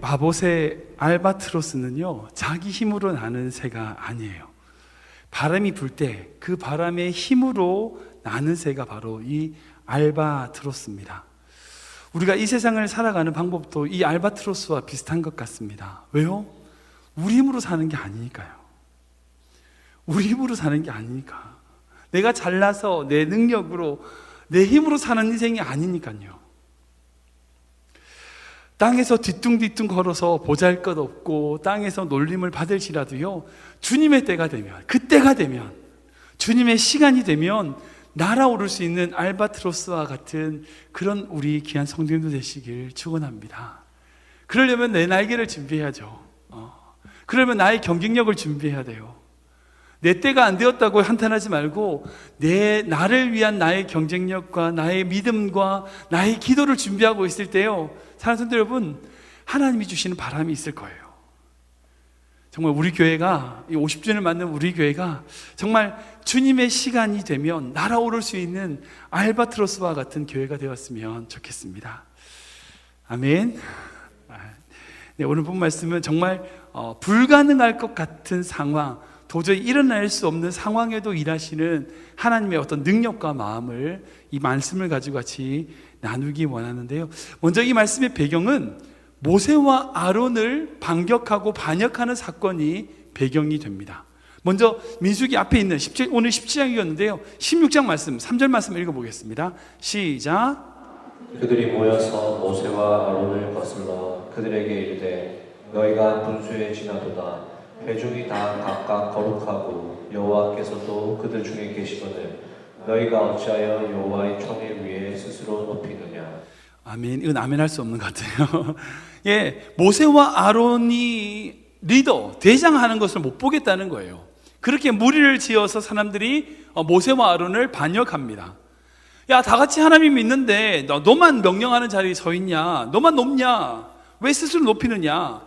마봇의 알바트로스는요, 자기 힘으로 나는 새가 아니에요. 바람이 불 때 그 바람의 힘으로 나는 새가 바로 이 알바트로스입니다. 우리가 이 세상을 살아가는 방법도 이 알바트로스와 비슷한 것 같습니다. 왜요? 우리 힘으로 사는 게 아니니까요. 우리 힘으로 사는 게 아니니까. 내가 잘나서 내 능력으로 내 힘으로 사는 인생이 아니니까요. 땅에서 뒤뚱뒤뚱 걸어서 보잘것없고 땅에서 놀림을 받을지라도요, 주님의 때가 되면, 그때가 되면, 주님의 시간이 되면 날아오를 수 있는 알바트로스와 같은 그런 우리 귀한 성도님들 되시길 축원합니다. 그러려면 내 날개를 준비해야죠. 그러면 나의 경쟁력을 준비해야 돼요. 내 때가 안 되었다고 한탄하지 말고 나를 위한 나의 경쟁력과 나의 믿음과 나의 기도를 준비하고 있을 때요, 사랑하는 성도 여러분, 하나님이 주시는 바람이 있을 거예요. 정말 우리 교회가, 이 50주년을 맞는 우리 교회가 정말 주님의 시간이 되면 날아오를 수 있는 알바트로스와 같은 교회가 되었으면 좋겠습니다. 아멘. 네, 오늘 본 말씀은 정말 불가능할 것 같은 상황, 도저히 일어날 수 없는 상황에도 일하시는 하나님의 어떤 능력과 마음을, 이 말씀을 가지고 같이 나누기 원하는데요, 먼저 이 말씀의 배경은 모세와 아론을 반격하고 반역하는 사건이 배경이 됩니다. 먼저 민수기 앞에 있는 오늘 17장이었는데요 16장 말씀 3절 말씀 읽어보겠습니다. 시작. 그들이 모여서 모세와 아론을 거슬러 그들에게 이르되 너희가 분수에 지나도다. 회중이 다 각각 거룩하고 여호와께서도 그들 중에 계시거늘 너희가 어찌하여 여호와의 총회 위에 스스로 높이느냐. 아멘. 이건 아멘 할 수 없는 것 같아요. 예, 모세와 아론이 리더, 대장하는 것을 못 보겠다는 거예요. 그렇게 무리를 지어서 사람들이 모세와 아론을 반역합니다. 야, 다 같이 하나님 믿는데 너만 명령하는 자리에 서 있냐? 너만 높냐? 왜 스스로 높이느냐?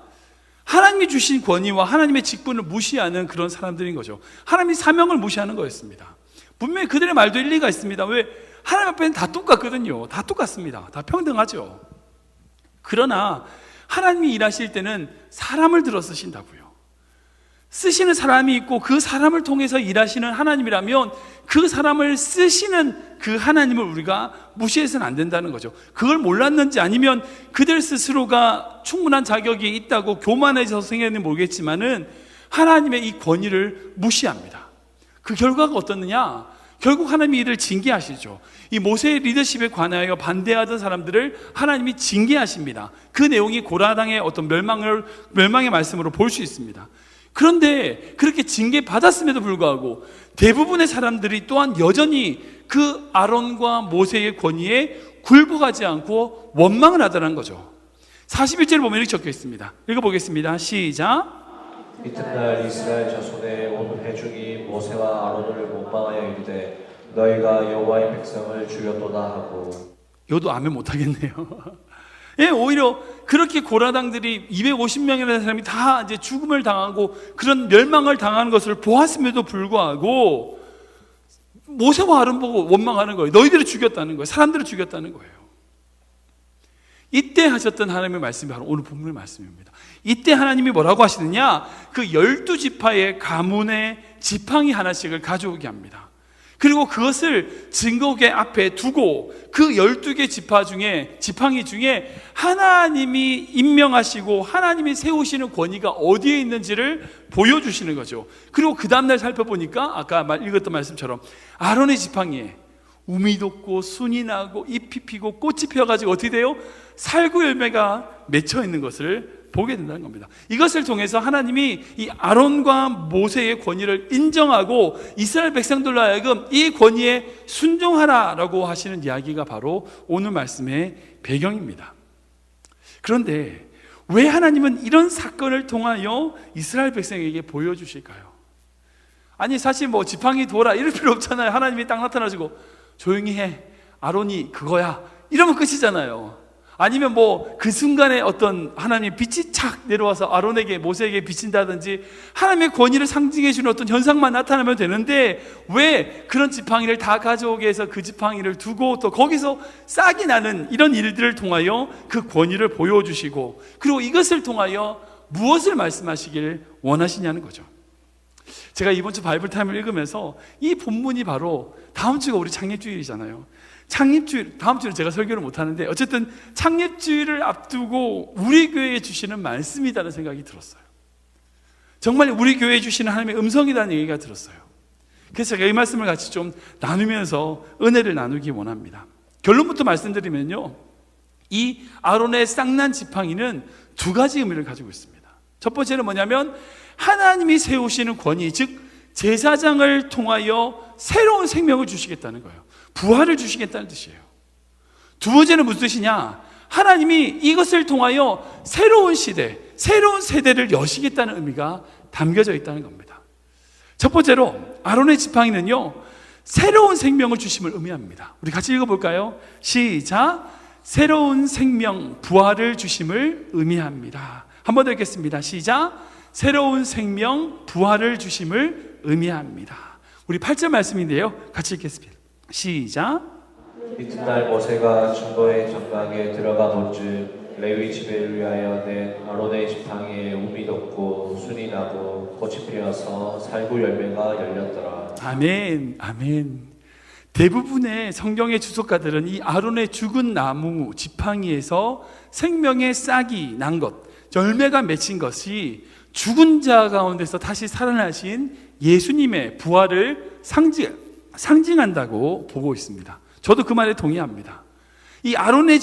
하나님이 주신 권위와 하나님의 직분을 무시하는 그런 사람들인 거죠. 하나님의 사명을 무시하는 거였습니다. 분명히 그들의 말도 일리가 있습니다. 왜? 하나님 앞에는 다 똑같거든요. 다 똑같습니다. 다 평등하죠. 그러나 하나님이 일하실 때는 사람을 들어 쓰신다고요. 쓰시는 사람이 있고 그 사람을 통해서 일하시는 하나님이라면 그 사람을 쓰시는 그 하나님을 우리가 무시해서는 안 된다는 거죠. 그걸 몰랐는지 아니면 그들 스스로가 충분한 자격이 있다고 교만해져서 생겼는지 모르겠지만은 하나님의 이 권위를 무시합니다. 그 결과가 어떻느냐? 결국 하나님이 이를 징계하시죠. 이 모세의 리더십에 관하여 반대하던 사람들을 하나님이 징계하십니다. 그 내용이 고라당의 어떤 멸망의 말씀으로 볼 수 있습니다. 그런데 그렇게 징계받았음에도 불구하고 대부분의 사람들이 또한 여전히 그 아론과 모세의 권위에 굴복하지 않고 원망을 하더라는 거죠. 41절을 보면 이렇게 적혀 있습니다. 읽어보겠습니다. 시작. 이튿날 이스라엘 자손의 온 회중이 모세와 아론을 원망하여 이르되 너희가 여호와의 백성을 죽였도다 하고. 이것도 아멘 못하겠네요. 예, 오히려 그렇게 고라당들이 250명이라는 사람이 다 이제 죽음을 당하고 그런 멸망을 당하는 것을 보았음에도 불구하고 모세와 아론 보고 원망하는 거예요. 너희들을 죽였다는 거예요. 사람들을 죽였다는 거예요. 이때 하셨던 하나님의 말씀이 바로 오늘 본문의 말씀입니다. 이때 하나님이 뭐라고 하시느냐? 그 12지파의 가문의 지팡이 하나씩을 가져오게 합니다. 그리고 그것을 증거계 앞에 두고 그 12개 지팡이 중에 하나님이 임명하시고 하나님이 세우시는 권위가 어디에 있는지를 보여주시는 거죠. 그리고 그 다음날 살펴보니까 아까 읽었던 말씀처럼 아론의 지팡이에 우미 돋고 순이 나고 잎이 피고 꽃이 펴가지고 어떻게 돼요? 살구 열매가 맺혀 있는 것을 보게 된다는 겁니다. 이것을 통해서 하나님이 이 아론과 모세의 권위를 인정하고 이스라엘 백성들로 하여금 이 권위에 순종하라라고 하시는 이야기가 바로 오늘 말씀의 배경입니다. 그런데 왜 하나님은 이런 사건을 통하여 이스라엘 백성에게 보여주실까요? 아니 사실 뭐 지팡이 둬라 이럴 필요 없잖아요. 하나님이 딱 나타나시고 조용히 해, 아론이 그거야, 이러면 끝이잖아요. 아니면 뭐 그 순간에 어떤 하나님의 빛이 착 내려와서 아론에게, 모세에게 비친다든지 하나님의 권위를 상징해 주는 어떤 현상만 나타나면 되는데, 왜 그런 지팡이를 다 가져오게 해서 그 지팡이를 두고 또 거기서 싹이 나는 이런 일들을 통하여 그 권위를 보여주시고, 그리고 이것을 통하여 무엇을 말씀하시길 원하시냐는 거죠. 제가 이번 주 바이블 타임을 읽으면서 이 본문이 바로 다음 주가 우리 창립주일이잖아요. 창립주일, 다음 주는 제가 설교를 못하는데 어쨌든 창립주일을 앞두고 우리 교회에 주시는 말씀이라는 생각이 들었어요. 정말 우리 교회에 주시는 하나님의 음성이라는 얘기가 들었어요. 그래서 제가 이 말씀을 같이 좀 나누면서 은혜를 나누기 원합니다. 결론부터 말씀드리면요, 이 아론의 쌍난 지팡이는 두 가지 의미를 가지고 있습니다. 첫 번째는 뭐냐면 하나님이 세우시는 권위, 즉 제사장을 통하여 새로운 생명을 주시겠다는 거예요. 부활을 주시겠다는 뜻이에요. 두 번째는 무슨 뜻이냐? 하나님이 이것을 통하여 새로운 시대, 새로운 세대를 여시겠다는 의미가 담겨져 있다는 겁니다. 첫 번째로 아론의 지팡이는요, 새로운 생명을 주심을 의미합니다. 우리 같이 읽어볼까요? 시작. 새로운 생명, 부활을 주심을 의미합니다. 한 번 더 읽겠습니다. 시작. 새로운 생명, 부활을 주심을 의미합니다. 우리 8절 말씀인데요, 같이 읽겠습니다. 시작. 이튿날 모세가 증거의 장막에 들어가 본즉 레위 집을 위하여 낸 아론의 지팡이에 움이 돋고 순이 나고 꽃이 피어서 살구 열매가 열렸더라. 아멘, 아멘. 대부분의 성경의 주석가들은 이 아론의 죽은 나무 지팡이에서 생명의 싹이 난 것, 열매가 맺힌 것이 죽은 자 가운데서 다시 살아나신 예수님의 부활을 상징한다고 보고 있습니다. 저도 그 말에 동의합니다. 이 아론의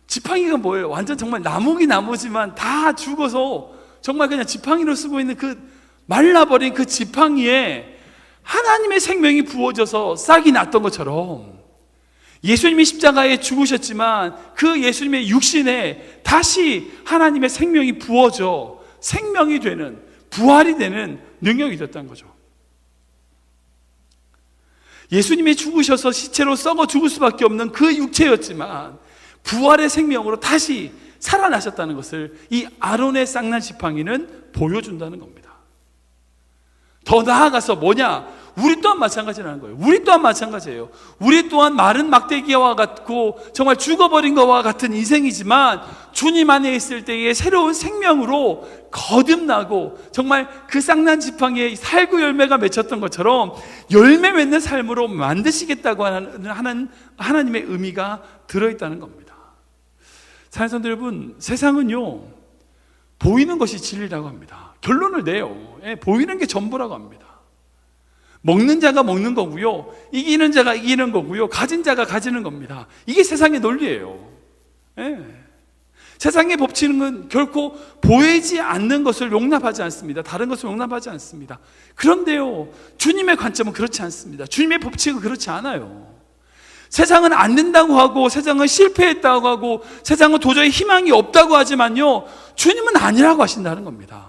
지팡이가 뭐예요? 완전 정말 나무지만 다 죽어서 정말 그냥 지팡이로 쓰고 있는 그 말라버린 그 지팡이에 하나님의 생명이 부어져서 싹이 났던 것처럼 예수님이 십자가에 죽으셨지만 그 예수님의 육신에 다시 하나님의 생명이 부어져 생명이 되는, 부활이 되는 능력이 됐다는 거죠. 예수님이 죽으셔서 시체로 썩어 죽을 수밖에 없는 그 육체였지만 부활의 생명으로 다시 살아나셨다는 것을 이 아론의 쌍난 지팡이는 보여준다는 겁니다. 더 나아가서 뭐냐? 우리 또한 마찬가지라는 거예요. 우리 또한 마찬가지예요. 우리 또한 마른 막대기와 같고 정말 죽어버린 것과 같은 인생이지만 주님 안에 있을 때에 새로운 생명으로 거듭나고 정말 그 쌍난 지팡이에 살구 열매가 맺혔던 것처럼 열매 맺는 삶으로 만드시겠다고 하는 하나님의 의미가 들어있다는 겁니다. 사랑하는 성도 여러분, 세상은요 보이는 것이 진리라고 합니다. 결론을 내요. 보이는 게 전부라고 합니다. 먹는 자가 먹는 거고요, 이기는 자가 이기는 거고요, 가진 자가 가지는 겁니다. 이게 세상의 논리예요. 세상의 법칙은 결코 보이지 않는 것을 용납하지 않습니다. 다른 것을 용납하지 않습니다. 그런데요, 주님의 관점은 그렇지 않습니다. 주님의 법칙은 그렇지 않아요. 세상은 안 된다고 하고, 세상은 실패했다고 하고, 세상은 도저히 희망이 없다고 하지만요, 주님은 아니라고 하신다는 겁니다.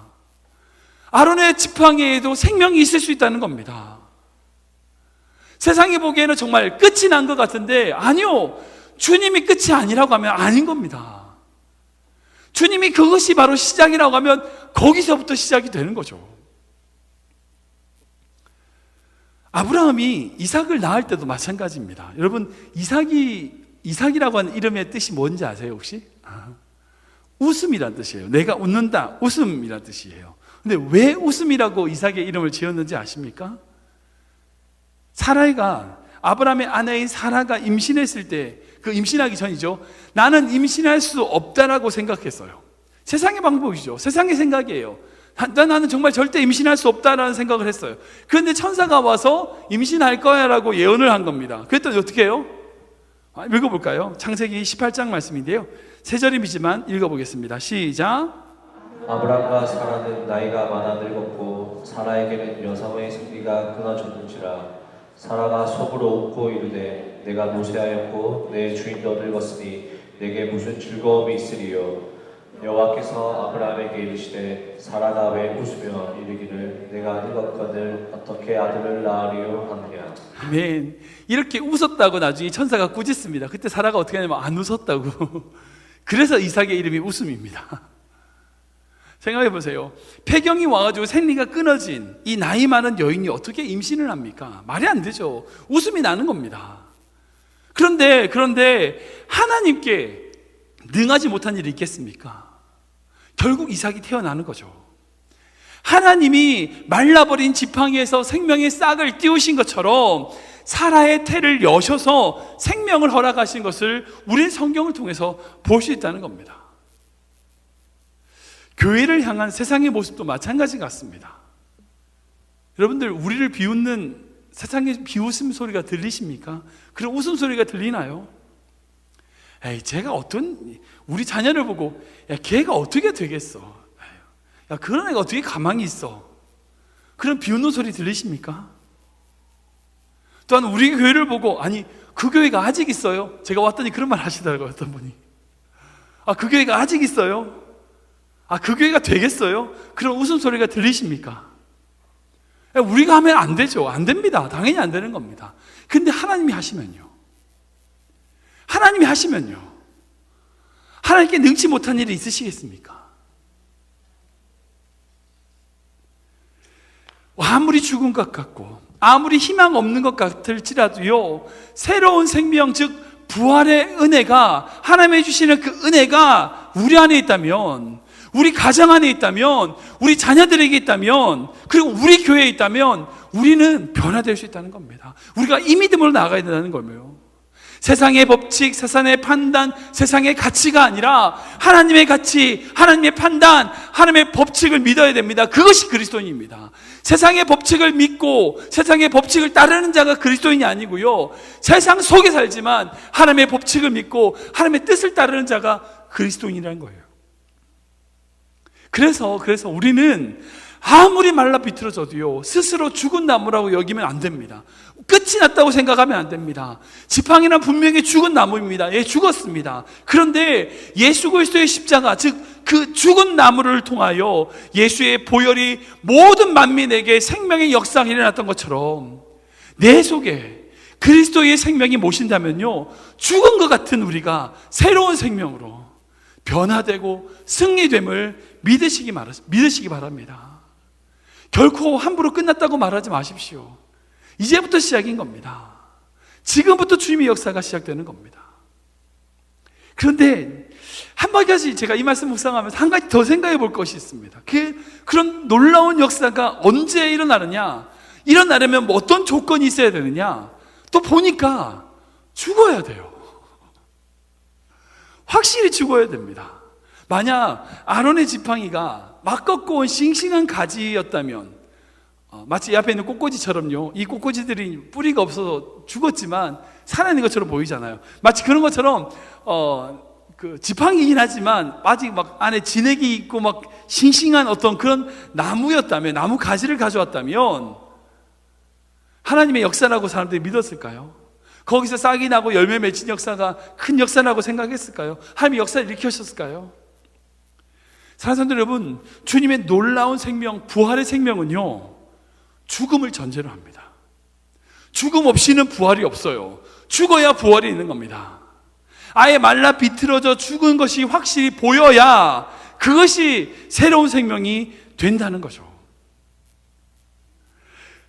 아론의 지팡이에도 생명이 있을 수 있다는 겁니다. 세상이 보기에는 정말 끝이 난 것 같은데 아니요, 주님이 끝이 아니라고 하면 아닌 겁니다. 주님이 그것이 바로 시작이라고 하면 거기서부터 시작이 되는 거죠. 아브라함이 이삭을 낳을 때도 마찬가지입니다. 여러분, 이삭이라고 하는 이름의 뜻이 뭔지 아세요 혹시? 웃음이란 뜻이에요. 내가 웃는다, 웃음이란 뜻이에요. 근데 왜 웃음이라고 이삭의 이름을 지었는지 아십니까? 사라이가, 아브라함의 아내인 사라가 임신했을 때, 그 임신하기 전이죠, 나는 임신할 수 없다라고 생각했어요. 세상의 방법이죠. 세상의 생각이에요. 나는 정말 절대 임신할 수 없다라는 생각을 했어요. 그런데 천사가 와서 임신할 거야 라고 예언을 한 겁니다. 그랬더니 어떻게 해요? 읽어볼까요? 창세기 18장 말씀인데요, 세 절임이지만 읽어보겠습니다. 시작. 아브람과 사라는 나이가 많아 늙었고 사라에게는 여성의 생리가 끊어졌는지라. 사라가 속으로 웃고 이르되 내가 노쇠하였고 내 주인도 늙었으니 내게 무슨 즐거움이 있으리요. 여호와께서 아브라함에게 이르시되 사라가 왜 웃으며 이르기를 내가 늙었거늘 어떻게 아들을 낳으리요 하느냐. 아멘. 이렇게 웃었다고 나중에 천사가 꾸짖습니다. 그때 사라가 어떻게 하냐면 안 웃었다고. 그래서 이삭의 이름이 웃음입니다. 생각해 보세요. 폐경이 와가지고 생리가 끊어진 이 나이 많은 여인이 어떻게 임신을 합니까? 말이 안 되죠. 웃음이 나는 겁니다. 그런데 하나님께 능하지 못한 일이 있겠습니까? 결국 이삭이 태어나는 거죠. 하나님이 말라버린 지팡이에서 생명의 싹을 띄우신 것처럼 사라의 태를 여셔서 생명을 허락하신 것을 우리는 성경을 통해서 볼 수 있다는 겁니다. 교회를 향한 세상의 모습도 마찬가지 같습니다. 여러분들, 우리를 비웃는 세상의 비웃음 소리가 들리십니까? 그런 웃음소리가 들리나요? 에이, 우리 자녀를 보고, 야, 걔가 어떻게 되겠어? 야, 그런 애가 어떻게 가만히 있어? 그런 비웃는 소리 들리십니까? 또한 우리 교회를 보고, 아니, 그 교회가 아직 있어요? 제가 왔더니 그런 말 하시더라고요, 어떤 분이. 아, 그 교회가 아직 있어요? 아, 그 교회가 되겠어요? 그런 웃음소리가 들리십니까? 우리가 하면 안 되죠. 안 됩니다. 당연히 안 되는 겁니다. 근데 하나님이 하시면요. 하나님께 능치 못한 일이 있으시겠습니까? 아무리 죽은 것 같고 아무리 희망 없는 것 같을지라도요, 새로운 생명, 즉 부활의 은혜가, 하나님이 주시는 그 은혜가 우리 안에 있다면, 우리 가정 안에 있다면, 우리 자녀들에게 있다면, 그리고 우리 교회에 있다면 우리는 변화될 수 있다는 겁니다. 우리가 이 믿음으로 나아가야 된다는 거예요. 세상의 법칙, 세상의 판단, 세상의 가치가 아니라 하나님의 가치, 하나님의 판단, 하나님의 법칙을 믿어야 됩니다. 그것이 그리스도인입니다. 세상의 법칙을 믿고 세상의 법칙을 따르는 자가 그리스도인이 아니고요, 세상 속에 살지만 하나님의 법칙을 믿고 하나님의 뜻을 따르는 자가 그리스도인이라는 거예요. 그래서 우리는 아무리 말라 비틀어져도요, 스스로 죽은 나무라고 여기면 안 됩니다. 끝이 났다고 생각하면 안 됩니다. 지팡이는 분명히 죽은 나무입니다. 예, 죽었습니다. 그런데 예수 그리스도의 십자가, 즉 그 죽은 나무를 통하여 예수의 보혈이 모든 만민에게 생명의 역사가 일어났던 것처럼 내 속에 그리스도의 생명이 모신다면요, 죽은 것 같은 우리가 새로운 생명으로 변화되고 승리됨을 믿으시기 바랍니다. 결코 함부로 끝났다고 말하지 마십시오. 이제부터 시작인 겁니다. 지금부터 주님의 역사가 시작되는 겁니다. 그런데 한 가지 제가 이 말씀 묵상하면서 한 가지 더 생각해 볼 것이 있습니다. 그런 놀라운 역사가 언제 일어나느냐? 일어나려면 뭐 어떤 조건이 있어야 되느냐? 또 보니까 죽어야 돼요. 확실히 죽어야 됩니다. 만약 아론의 지팡이가 막 꺾고 온 싱싱한 가지였다면, 마치 이 앞에 있는 꽃꽂이처럼요, 이 꽃꽂이들이 뿌리가 없어서 죽었지만 살아있는 것처럼 보이잖아요. 마치 그런 것처럼 그 지팡이긴 하지만 아직 막 안에 진액이 있고 막 싱싱한 어떤 그런 나무였다면, 나무 가지를 가져왔다면 하나님의 역사라고 사람들이 믿었을까요? 거기서 싹이 나고 열매 맺힌 역사가 큰 역사라고 생각했을까요? 하나님이 역사를 일으키셨을까요? 사랑하는 사람들 여러분, 주님의 놀라운 생명, 부활의 생명은요, 죽음을 전제로 합니다. 죽음 없이는 부활이 없어요. 죽어야 부활이 있는 겁니다. 아예 말라 비틀어져 죽은 것이 확실히 보여야 그것이 새로운 생명이 된다는 거죠.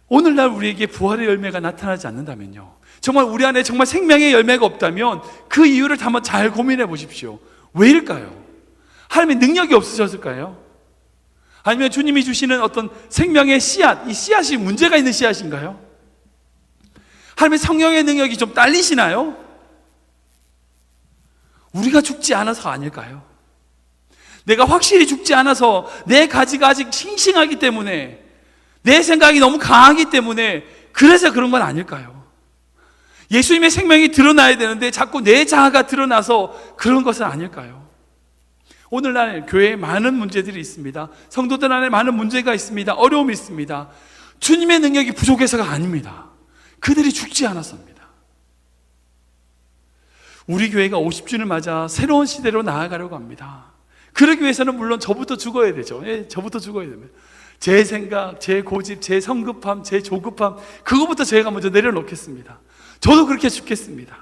오늘날 우리에게 부활의 열매가 나타나지 않는다면요, 정말 우리 안에 정말 생명의 열매가 없다면 그 이유를 한번 잘 고민해 보십시오. 왜일까요? 하나님의 능력이 없으셨을까요? 아니면 주님이 주시는 어떤 생명의 씨앗, 이 씨앗이 문제가 있는 씨앗인가요? 하나님의 성령의 능력이 좀 딸리시나요? 우리가 죽지 않아서 아닐까요? 내가 확실히 죽지 않아서 내 가지가 아직 싱싱하기 때문에, 내 생각이 너무 강하기 때문에 그래서 그런 건 아닐까요? 예수님의 생명이 드러나야 되는데 자꾸 내 자아가 드러나서 그런 것은 아닐까요? 오늘날 교회에 많은 문제들이 있습니다. 성도들 안에 많은 문제가 있습니다. 어려움이 있습니다. 주님의 능력이 부족해서가 아닙니다. 그들이 죽지 않았습니다. 우리 교회가 50주년을 맞아 새로운 시대로 나아가려고 합니다. 그러기 위해서는 물론 저부터 죽어야 되죠. 예, 저부터 죽어야 됩니다. 제 생각, 제 고집, 제 성급함, 제 조급함, 그거부터 제가 먼저 내려놓겠습니다. 저도 그렇게 죽겠습니다.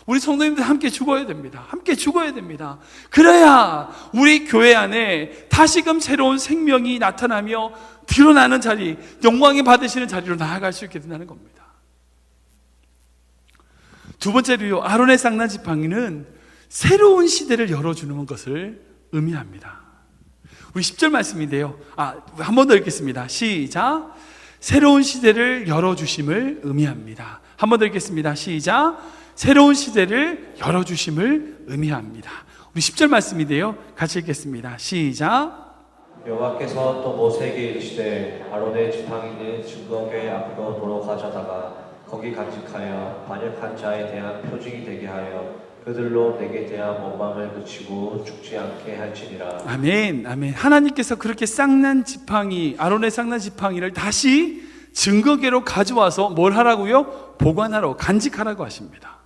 우리 성도님들 함께 죽어야 됩니다. 함께 죽어야 됩니다. 그래야 우리 교회 안에 다시금 새로운 생명이 나타나며 드러나는 자리, 영광이 받으시는 자리로 나아갈 수 있게 된다는 겁니다. 두 번째로요, 아론의 쌍난 지팡이는 새로운 시대를 열어주는 것을 의미합니다. 우리 10절 말씀인데요. 한 번 더 읽겠습니다. 시작. 새로운 시대를 열어주심을 의미합니다. 한 번 더 읽겠습니다. 시작. 새로운 시대를 열어주심을 의미합니다. 우리 10절 말씀인데요. 같이 읽겠습니다. 시작. 여호와께서 또 모세에게 이르시되 아론의 지팡이는 증거궤 앞으로 돌아가져다가 거기 간직하여 반역한 자에 대한 표징이 되게 하여 그들로 내게 대한 원망을 그치고 죽지 않게 할지니라. 아멘, 아멘. 하나님께서 그렇게 쌍난 지팡이, 아론의 쌍난 지팡이를 다시 증거궤로 가져와서 뭘 하라고요? 보관하라고, 간직하라고 하십니다.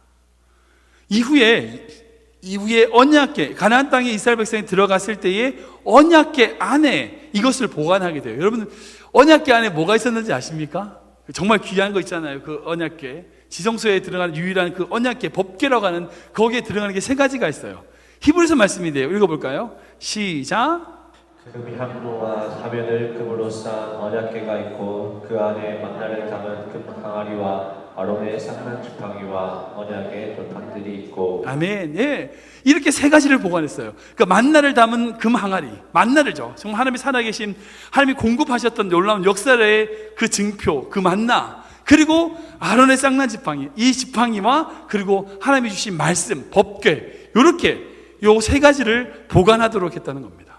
이후에 언약궤, 가나안 땅에 이스라엘 백성이 들어갔을 때에 언약궤 안에 이것을 보관하게 돼요. 여러분, 언약궤 안에 뭐가 있었는지 아십니까? 정말 귀한 거 있잖아요. 그 언약궤, 지성소에 들어가는 유일한 그 언약궤, 법궤라고 하는, 거기에 들어가는 게 세 가지가 있어요. 히브리서 말씀인데요. 읽어볼까요? 시작. 금향로와 사면을 금으로 쌓은 언약궤가 있고 그 안에 만나를 담은 금 항아리와 아론의 쌍난 지팡이와 언약의 돌판들이 있고. 아멘. 예, 이렇게 세 가지를 보관했어요. 그러니까 만나를 담은 금 항아리, 만나를죠. 정말 하나님이 살아계신, 하나님이 공급하셨던 놀라운 역사의 그 증표, 그 만나, 그리고 아론의 쌍난 지팡이, 이 지팡이와 그리고 하나님이 주신 말씀, 법궤, 이렇게 요 세 가지를 보관하도록 했다는 겁니다.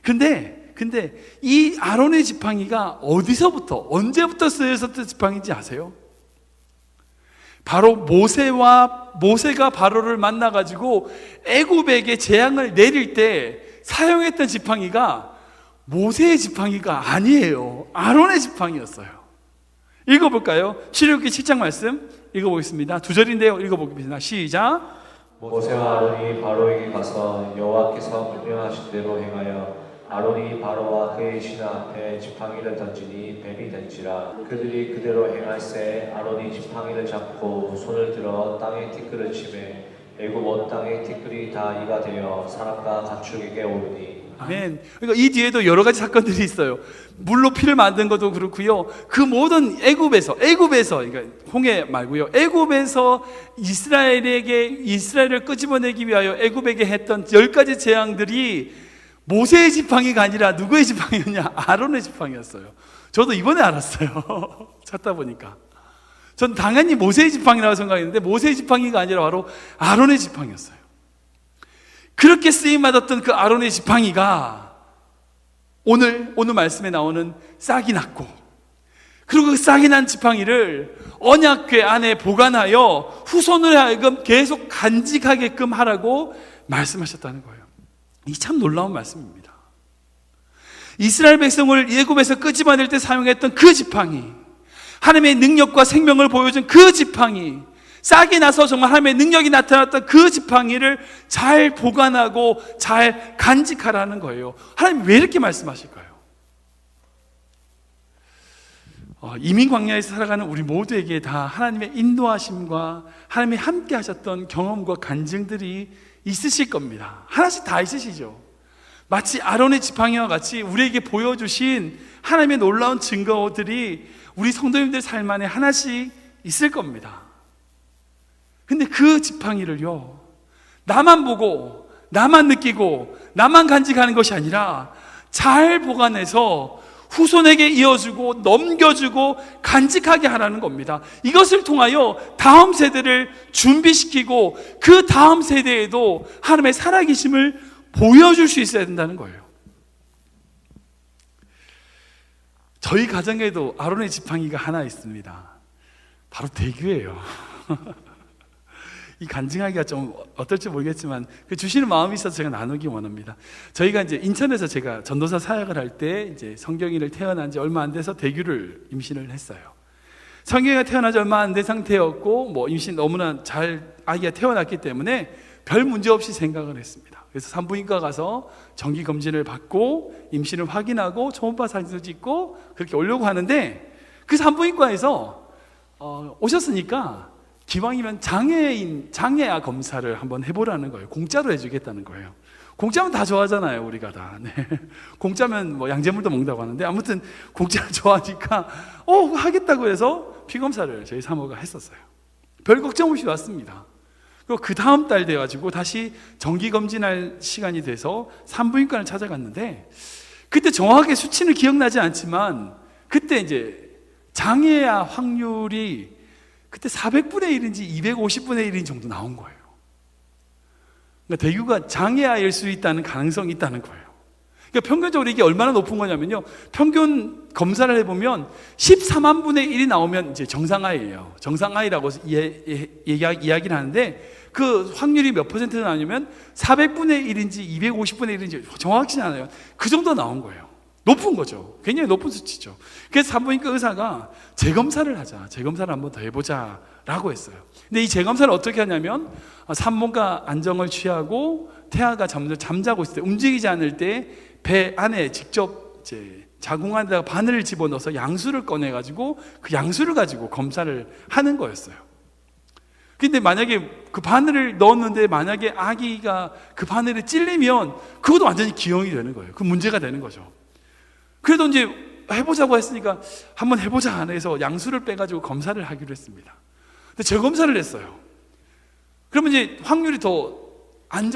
근데 이 아론의 지팡이가 어디서부터, 언제부터 쓰여졌던 지팡이인지 아세요? 바로 모세가 바로를 만나가지고 애굽에게 재앙을 내릴 때 사용했던 지팡이가 모세의 지팡이가 아니에요. 아론의 지팡이였어요. 읽어볼까요? 출애굽기 7장 말씀 읽어보겠습니다. 2절인데요. 읽어보겠습니다. 시작. 모세와 아론이 바로에게 가서 여호와께서 명령하신 대로 행하여 아론이 바로와 그의 신하 앞에 지팡이를 던지니 뱀이 된지라. 그들이 그대로 행할새 아론이 지팡이를 잡고 손을 들어 땅에 티끌을 치매 애굽 온 땅의 티끌이 다 이가 되어 사람과 가축에게 오르니. 아멘. 그러니까 이 뒤에도 여러 가지 사건들이 있어요. 물로 피를 만든 것도 그렇고요. 그 모든 애굽에서 그러니까 홍해 말고요. 애굽에서 이스라엘을 끄집어내기 위하여 애굽에게 했던 10가지 재앙들이 모세의 지팡이가 아니라 누구의 지팡이였냐? 아론의 지팡이였어요. 저도 이번에 알았어요. 찾다 보니까. 전 당연히 모세의 지팡이라고 생각했는데 모세의 지팡이가 아니라 바로 아론의 지팡이였어요. 그렇게 쓰임받았던 그 아론의 지팡이가 오늘 말씀에 나오는 싹이 났고, 그리고 그 싹이 난 지팡이를 언약궤 안에 보관하여 후손을 하여금 계속 간직하게끔 하라고 말씀하셨다는 거예요. 이 참 놀라운 말씀입니다. 이스라엘 백성을 애굽에서 끄집어낼 때 사용했던 그 지팡이, 하나님의 능력과 생명을 보여준 그 지팡이, 싹이 나서 정말 하나님의 능력이 나타났던 그 지팡이를 잘 보관하고 잘 간직하라는 거예요. 하나님 왜 이렇게 말씀하실까요? 이민 광야에서 살아가는 우리 모두에게 다 하나님의 인도하심과 하나님이 함께 하셨던 경험과 간증들이 있으실 겁니다. 하나씩 다 있으시죠. 마치 아론의 지팡이와 같이 우리에게 보여주신 하나님의 놀라운 증거들이 우리 성도님들 삶 안에 하나씩 있을 겁니다. 근데 그 지팡이를요, 나만 보고 나만 느끼고 나만 간직하는 것이 아니라 잘 보관해서 후손에게 이어주고 넘겨주고 간직하게 하라는 겁니다. 이것을 통하여 다음 세대를 준비시키고 그 다음 세대에도 하나님의 살아계심을 보여줄 수 있어야 된다는 거예요. 저희 가정에도 아론의 지팡이가 하나 있습니다. 바로 대교예요. 이 간증하기가 좀 어떨지 모르겠지만 그 주시는 마음이 있어서 제가 나누기 원합니다. 저희가 이제 인천에서 제가 전도사 사역을 할 때 이제 성경이를 태어난 지 얼마 안 돼서 대규를 임신을 했어요. 성경이가 태어난 지 얼마 안 된 상태였고 임신 너무나 잘 아기가 태어났기 때문에 별 문제 없이 생각을 했습니다. 그래서 산부인과 가서 정기 검진을 받고 임신을 확인하고 초음파 사진도 찍고 그렇게 오려고 하는데, 그 산부인과에서 오셨으니까 기왕이면 장애아 검사를 한번 해보라는 거예요. 공짜로 해주겠다는 거예요. 공짜면 다 좋아하잖아요, 우리가 다. 네. 공짜면 뭐 양재물도 먹는다고 하는데, 아무튼 공짜를 좋아하니까 하겠다고 해서 피검사를 저희 사모가 했었어요. 별 걱정 없이 왔습니다. 그리고 그 다음 달 돼가지고 다시 정기 검진할 시간이 돼서 산부인과를 찾아갔는데, 그때 정확하게 수치는 기억나지 않지만 그때 이제 장애아 확률이 그때 400분의 1인지 250분의 1인 정도 나온 거예요. 그러니까 대규가 장애아일 수 있다는 가능성이 있다는 거예요. 그러니까 평균적으로 이게 얼마나 높은 거냐면요, 평균 검사를 해보면 14만 분의 1이 나오면 이제 정상아이예요. 정상아이라고 이야기를 하는데, 그 확률이 몇 퍼센트 나오냐면 400분의 1인지 250분의 1인지 정확하지 않아요. 그 정도 나온 거예요. 높은 거죠. 굉장히 높은 수치죠. 그래서 산부인과 의사가 재검사를 하자, 재검사를 한번 더 해보자 라고 했어요. 근데 이 재검사를 어떻게 하냐면, 산모가 안정을 취하고 태아가 잠자고 있을 때, 움직이지 않을 때 배 안에 직접 이제 자궁 안에다가 바늘을 집어넣어서 양수를 꺼내가지고 그 양수를 가지고 검사를 하는 거였어요. 근데 만약에 그 바늘을 넣었는데 만약에 아기가 그 바늘에 찔리면 그것도 완전히 기형이 되는 거예요. 그 문제가 되는 거죠. 그래도 이제 해보자고 했으니까 한번 해보자 해서 양수를 빼가지고 검사를 하기로 했습니다. 근데 재검사를 했어요. 그러면 이제 확률이 더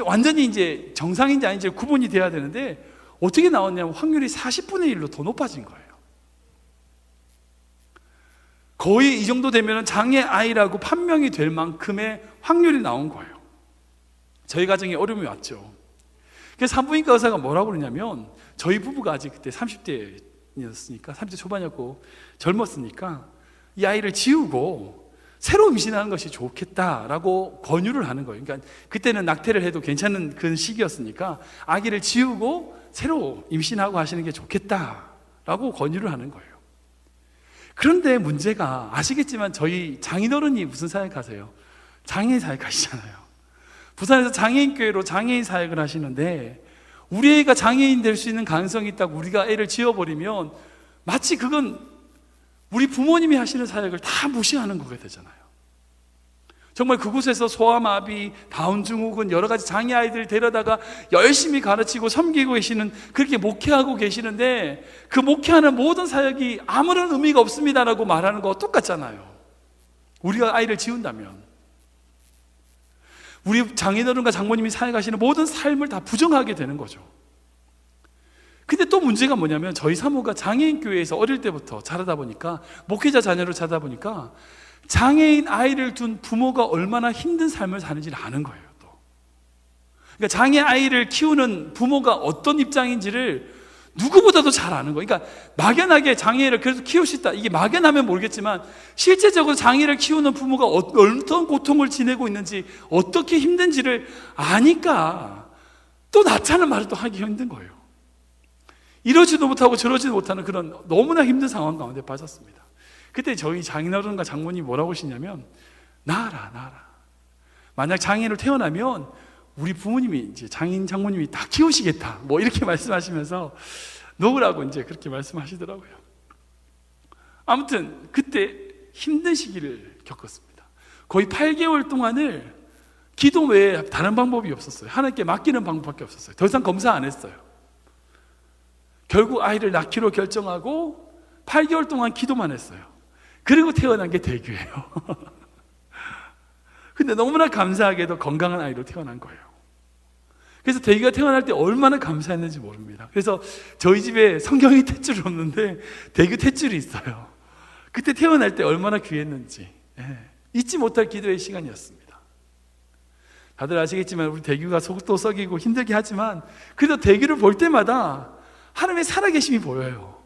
완전히 이제 정상인지 아닌지 구분이 돼야 되는데, 어떻게 나왔냐면 확률이 40분의 1로 더 높아진 거예요. 거의 이 정도 되면 장애아이라고 판명이 될 만큼의 확률이 나온 거예요. 저희 가정에 어려움이 왔죠. 그래서 산부인과 의사가 뭐라고 그러냐면, 저희 부부가 아직 그때 30대였으니까, 30대 초반이었고 젊었으니까 이 아이를 지우고 새로 임신하는 것이 좋겠다라고 권유를 하는 거예요. 그러니까 그때는 낙태를 해도 괜찮은 그런 시기였으니까 아기를 지우고 새로 임신하고 하시는 게 좋겠다라고 권유를 하는 거예요. 그런데 문제가, 아시겠지만 저희 장인어른이 무슨 사역 하세요? 장애인 사역 하시잖아요. 부산에서 장애인교회로 장애인 사역을 하시는데, 우리 애가 장애인 될 수 있는 가능성이 있다고 우리가 애를 지워버리면 마치 그건 우리 부모님이 하시는 사역을 다 무시하는 거게 되잖아요. 정말 그곳에서 소아마비, 다운증후군, 여러 가지 장애아이들 데려다가 열심히 가르치고 섬기고 계시는, 그렇게 목회하고 계시는데, 그 목회하는 모든 사역이 아무런 의미가 없습니다라고 말하는 거와 똑같잖아요. 우리가 아이를 지운다면 우리 장인어른과 장모님이 사역하시는 모든 삶을 다 부정하게 되는 거죠. 근데 또 문제가 뭐냐면, 저희 사모가 장애인 교회에서 어릴 때부터 자라다 보니까, 목회자 자녀로 자라다 보니까 장애인 아이를 둔 부모가 얼마나 힘든 삶을 사는지를 아는 거예요. 또 그러니까 장애 아이를 키우는 부모가 어떤 입장인지를 누구보다도 잘 아는 거예요. 그러니까 막연하게 장애를 그래도 키울 수 있다, 이게 막연하면 모르겠지만, 실제적으로 장애를 키우는 부모가 어떤 고통을 지내고 있는지, 어떻게 힘든지를 아니까 또 낳자는 말을 또 하기 힘든 거예요. 이러지도 못하고 저러지도 못하는 그런 너무나 힘든 상황 가운데 빠졌습니다. 그때 저희 장인어른과 장모님이 뭐라고 하시냐면, 낳아라. 만약 장애로 태어나면 우리 부모님이, 이제 장인 장모님이 다 키우시겠다, 뭐 이렇게 말씀하시면서 놓으라고 이제 그렇게 말씀하시더라고요. 아무튼 그때 힘든 시기를 겪었습니다. 거의 8개월 동안을 기도 외에 다른 방법이 없었어요. 하나님께 맡기는 방법밖에 없었어요. 더 이상 검사 안 했어요. 결국 아이를 낳기로 결정하고 8개월 동안 기도만 했어요. 그리고 태어난 게 대규예요. 근데 너무나 감사하게도 건강한 아이로 태어난 거예요. 그래서 대규가 태어날 때 얼마나 감사했는지 모릅니다. 그래서 저희 집에 성경이 탯줄이 없는데 대규 탯줄이 있어요. 그때 태어날 때 얼마나 귀했는지, 잊지 못할 기도의 시간이었습니다. 다들 아시겠지만 우리 대규가 속도 썩이고 힘들게 하지만, 그래도 대규를 볼 때마다 하나님의 살아계심이 보여요.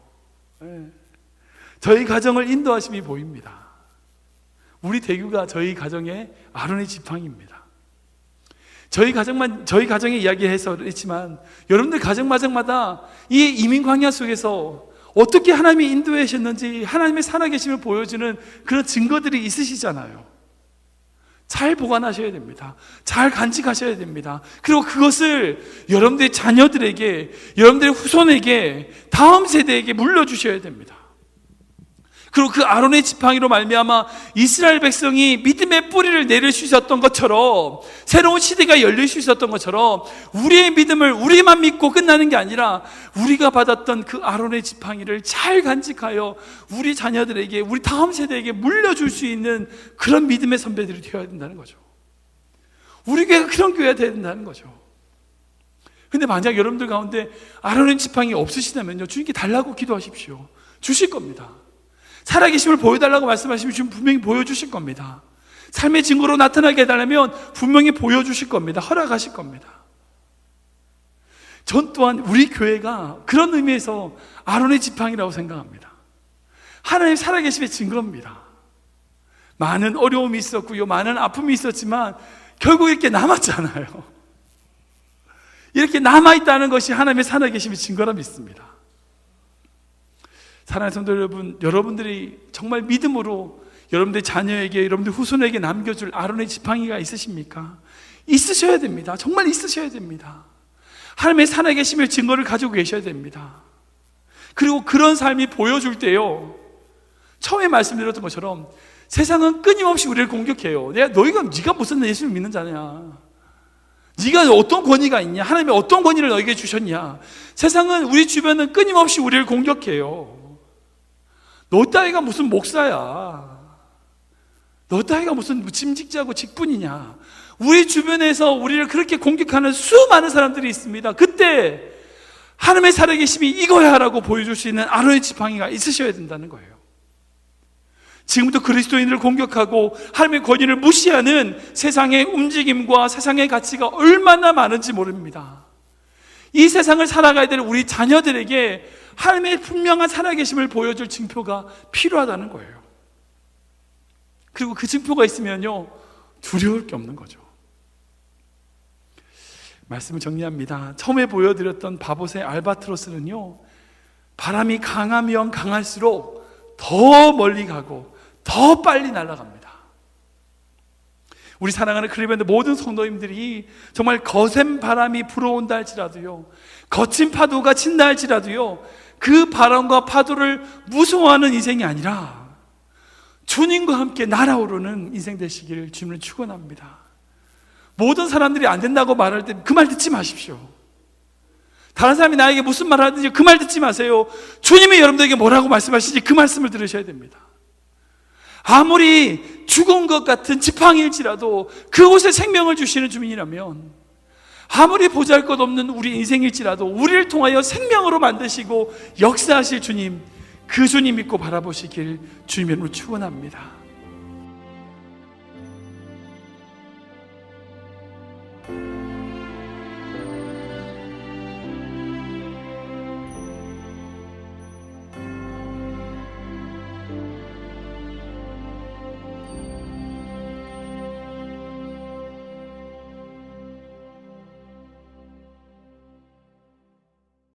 저희 가정을 인도하심이 보입니다. 우리 대규가 저희 가정의 아론의 지팡이입니다. 저희 가정의 이야기해서 그렇지만, 여러분들 가정마다 이 이민 광야 속에서 어떻게 하나님이 인도하셨는지, 하나님의 살아계심을 보여주는 그런 증거들이 있으시잖아요. 잘 보관하셔야 됩니다. 잘 간직하셔야 됩니다. 그리고 그것을 여러분들의 자녀들에게, 여러분들의 후손에게, 다음 세대에게 물려주셔야 됩니다. 그리고 그 아론의 지팡이로 말미암아 이스라엘 백성이 믿음의 뿌리를 내릴 수 있었던 것처럼, 새로운 시대가 열릴 수 있었던 것처럼, 우리의 믿음을 우리만 믿고 끝나는 게 아니라 우리가 받았던 그 아론의 지팡이를 잘 간직하여 우리 자녀들에게, 우리 다음 세대에게 물려줄 수 있는 그런 믿음의 선배들이 되어야 된다는 거죠. 우리 교회가 그런 교회가 되어야 된다는 거죠. 근데 만약 여러분들 가운데 아론의 지팡이 없으시다면요, 주님께 달라고 기도하십시오. 주실 겁니다. 살아계심을 보여달라고 말씀하시면 주님 분명히 보여주실 겁니다. 삶의 증거로 나타나게 해달라면 분명히 보여주실 겁니다. 허락하실 겁니다. 전 또한 우리 교회가 그런 의미에서 아론의 지팡이라고 생각합니다. 하나님 살아계심의 증거입니다. 많은 어려움이 있었고요, 많은 아픔이 있었지만 결국 이렇게 남았잖아요. 이렇게 남아있다는 것이 하나님의 살아계심의 증거라 믿습니다. 사랑하는 성도 여러분, 여러분들이 정말 믿음으로 여러분들 자녀에게, 여러분들 후손에게 남겨줄 아론의 지팡이가 있으십니까? 있으셔야 됩니다. 정말 있으셔야 됩니다. 하나님의 살아계심의 증거를 가지고 계셔야 됩니다. 그리고 그런 삶이 보여줄 때요, 처음에 말씀드렸던 것처럼 세상은 끊임없이 우리를 공격해요. 네가 무슨 예수를 믿는 자냐? 네가 어떤 권위가 있냐? 하나님이 어떤 권위를 너에게 주셨냐? 세상은, 우리 주변은 끊임없이 우리를 공격해요. 너 따위가 무슨 목사야? 너 따위가 무슨 짐직자고 직분이냐? 우리 주변에서 우리를 그렇게 공격하는 수많은 사람들이 있습니다. 그때 하나님의 살아계심이 이거야 라고 보여줄 수 있는 아론의 지팡이가 있으셔야 된다는 거예요. 지금부터 그리스도인을 공격하고 하나님의 권위를 무시하는 세상의 움직임과 세상의 가치가 얼마나 많은지 모릅니다. 이 세상을 살아가야 될 우리 자녀들에게 하나님의 분명한 살아계심을 보여줄 증표가 필요하다는 거예요. 그리고 그 증표가 있으면요, 두려울 게 없는 거죠. 말씀을 정리합니다. 처음에 보여드렸던 바봇의 알바트로스는요, 바람이 강하면 강할수록 더 멀리 가고 더 빨리 날아갑니다. 우리 사랑하는 클리브랜드 모든 성도님들이 정말 거센 바람이 불어온다 할지라도요, 거친 파도가 친다 할지라도요, 그 바람과 파도를 무서워하는 인생이 아니라 주님과 함께 날아오르는 인생 되시기를 주님을 축원합니다. 모든 사람들이 안 된다고 말할 때 그 말 듣지 마십시오. 다른 사람이 나에게 무슨 말을 하든지 그 말 듣지 마세요. 주님이 여러분들에게 뭐라고 말씀하시지 그 말씀을 들으셔야 됩니다. 아무리 죽은 것 같은 지팡이일지라도 그곳에 생명을 주시는 주민이라면, 아무리 보잘것없는 우리 인생일지라도 우리를 통하여 생명으로 만드시고 역사하실 주님, 그 주님 믿고 바라보시길 주님의 이름으로 축원합니다.